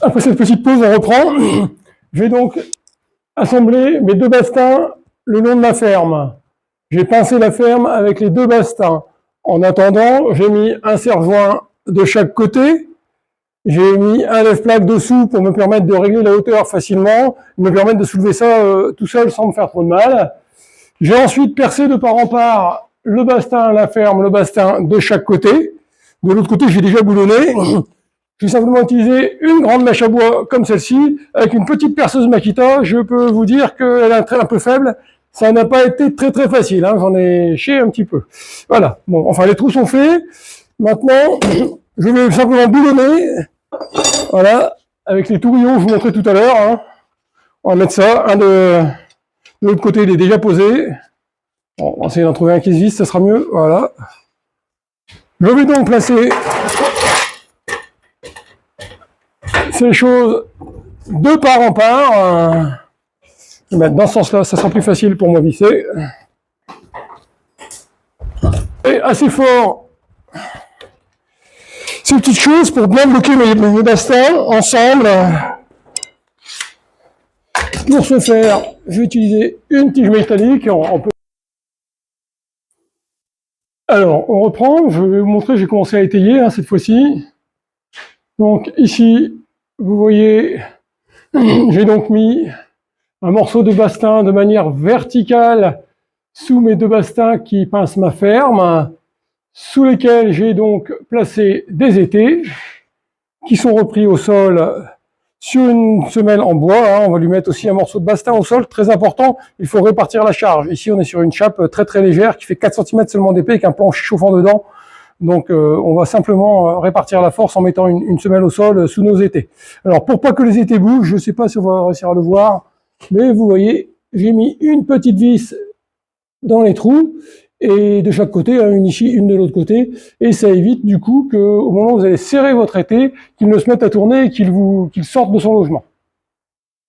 Après cette petite pause, on reprend. Je vais donc assembler mes 2 bastins le long de la ferme. J'ai pincé la ferme avec les 2 bastins. En attendant, j'ai mis un serre-joint de chaque côté. J'ai mis un lève-plaque dessous pour me permettre de régler la hauteur facilement, me permettre de soulever ça tout seul sans me faire trop de mal. J'ai ensuite percé de part en part le bastin, la ferme, le bastin de chaque côté. De l'autre côté, j'ai déjà boulonné. J'ai simplement utilisé une grande mèche à bois comme celle-ci, avec une petite perceuse Makita. Je peux vous dire qu'elle a un trait un peu faible. Ça n'a pas été très très facile, hein. J'en ai chié un petit peu. Voilà. Bon, enfin, les trous sont faits. Maintenant, je vais simplement boulonner. Voilà. Avec les tourillons que je vous montrais tout à l'heure, hein. On va mettre ça. Un de l'autre côté, il est déjà posé. Bon, on va essayer d'en trouver un qui se visse, ça sera mieux. Voilà. Je vais donc placer ces choses de part en part. Je vais mettre dans ce sens-là, ça sera plus facile pour moi visser. Et assez fort ces petites choses pour bien bloquer mes bastins ensemble. Pour ce faire, je vais utiliser une tige métallique. Alors, on reprend. Je vais vous montrer, j'ai commencé à étayer hein, cette fois-ci. Donc ici, vous voyez, j'ai donc mis un morceau de bastin de manière verticale sous mes 2 bastins qui pincent ma ferme, sous lesquels j'ai donc placé des étais qui sont repris au sol sur une semelle en bois. Hein. On va lui mettre aussi un morceau de bastin au sol, très important, il faut répartir la charge. Ici, on est sur une chape très très légère qui fait 4 cm seulement d'épais avec un planche chauffant dedans. Donc on va simplement répartir la force en mettant une semelle au sol sous nos étais. Alors pour pas que les étais bougent, je ne sais pas si on va réussir à le voir, mais vous voyez, j'ai mis une petite vis dans les trous, et de chaque côté, hein, une ici, une de l'autre côté, et ça évite du coup qu'au moment où vous allez serrer votre étai, qu'il ne se mette à tourner et qu'il sorte de son logement.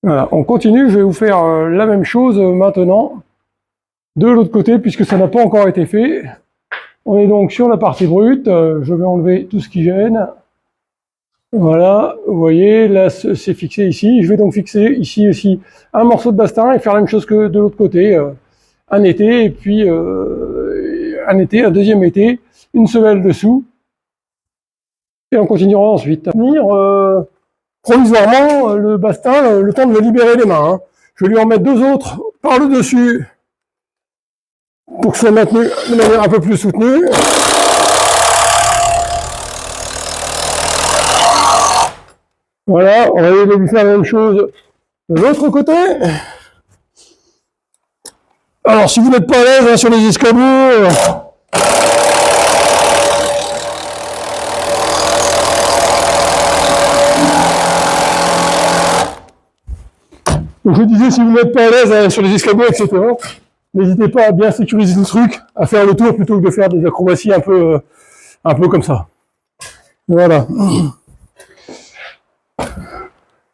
Voilà, on continue, je vais vous faire la même chose maintenant de l'autre côté, puisque ça n'a pas encore été fait. On est donc sur la partie brute, je vais enlever tout ce qui gêne. Voilà, vous voyez, là c'est fixé ici. Je vais donc fixer ici aussi un morceau de bastin et faire la même chose que de l'autre côté. Un étai, et puis un étai, un deuxième étai, une semelle dessous. Et on continuera ensuite. Tenir provisoirement le bastin, le temps de me libérer les mains. Hein. Je vais lui en mettre 2 autres par le dessus pour que ce soit maintenu de manière un peu plus soutenue. Voilà, on va lui faire la même chose de l'autre côté. Alors, si vous n'êtes pas à l'aise hein, sur les escabeaux, je disais, si vous n'êtes pas à l'aise hein, sur les escabeaux, etc., n'hésitez pas à bien sécuriser le truc, à faire le tour plutôt que de faire des acrobaties un peu comme ça. Voilà.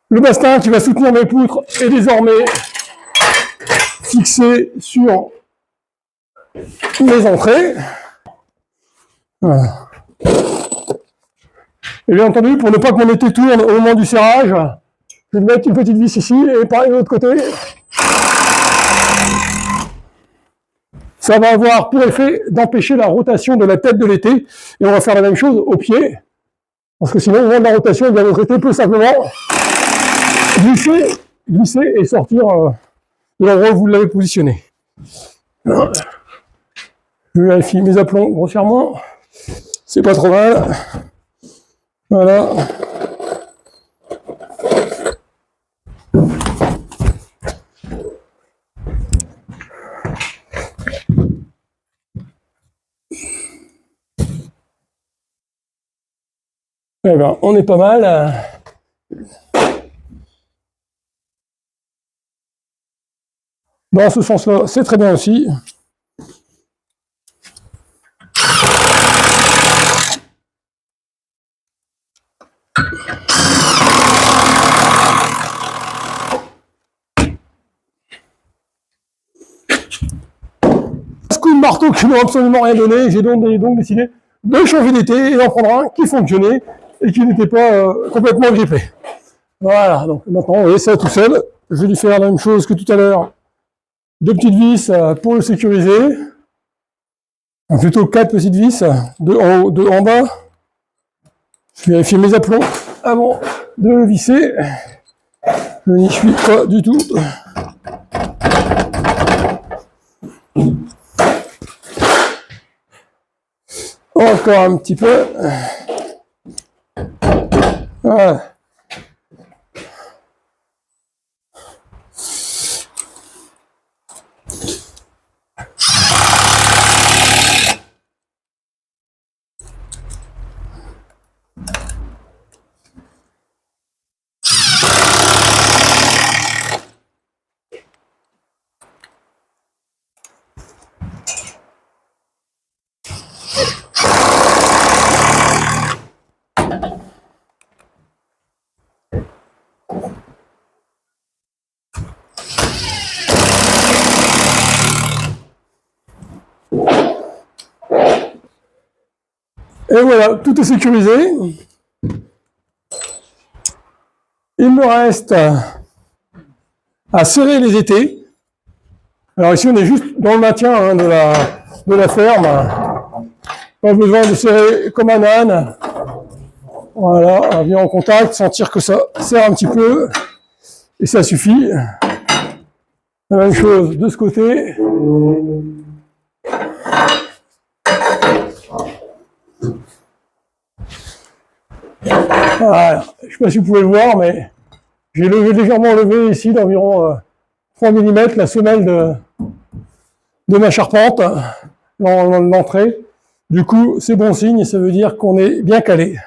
Le bastin qui va soutenir mes poutres est désormais fixé sur les entrées. Voilà. Et bien entendu, pour ne pas que mon étai tourne au moment du serrage, je vais mettre une petite vis ici et pareil de l'autre côté. Ça va avoir pour effet d'empêcher la rotation de la tête de l'étai. Et on va faire la même chose au pied. Parce que sinon, au moment de la rotation, votre étai peut simplement glisser et sortir de l'endroit où vous l'avez positionné. Je vérifie mes aplombs grossièrement. C'est pas trop mal. Voilà. Eh ben, on est pas mal. Dans ce sens-là, c'est très bien aussi. Ce coup de marteau qui n'ont absolument rien donné, j'ai donc décidé de changer d'été et d'en prendre un qui fonctionnait et qui n'était pas complètement grippé. Voilà, donc maintenant, vous voyez, ça tout seul. Je vais lui faire la même chose que tout à l'heure. 2 petites vis pour le sécuriser. Enfin, plutôt 4 petites vis, 2 en haut, 2 en bas. Je vais vérifier mes aplombs avant de le visser. Je n'y suis pas du tout. Encore un petit peu. Voilà. Et voilà, tout est sécurisé. Il me reste à serrer les étais. Alors ici, on est juste dans le maintien hein, de la ferme. Pas besoin de serrer comme un âne. Voilà, on vient en contact, sentir que ça serre un petit peu. Et ça suffit. La même chose de ce côté. Voilà. Je ne sais pas si vous pouvez le voir, mais j'ai légèrement levé ici d'environ 3 mm la semelle de ma charpente dans l'entrée. Du coup, c'est bon signe et ça veut dire qu'on est bien calé.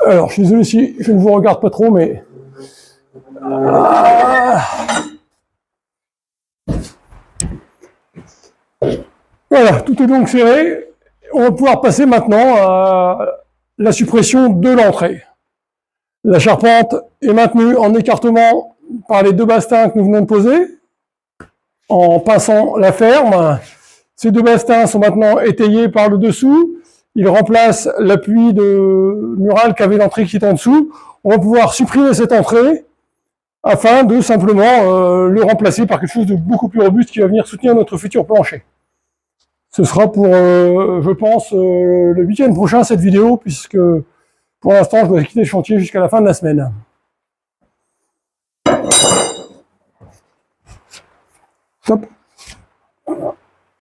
Alors, je suis désolé si je ne vous regarde pas trop, mais... Voilà, tout est donc serré. On va pouvoir passer maintenant à la suppression de l'entrée. La charpente est maintenue en écartement par les 2 bastings que nous venons de poser, en pinçant la ferme. Ces 2 bastings sont maintenant étayés par le dessous. Ils remplacent l'appui de mural qu'avait l'entrée qui est en dessous. On va pouvoir supprimer cette entrée afin de simplement le remplacer par quelque chose de beaucoup plus robuste qui va venir soutenir notre futur plancher. Ce sera pour, je pense, le week-end prochain cette vidéo, puisque pour l'instant, je dois quitter le chantier jusqu'à la fin de la semaine. Stop.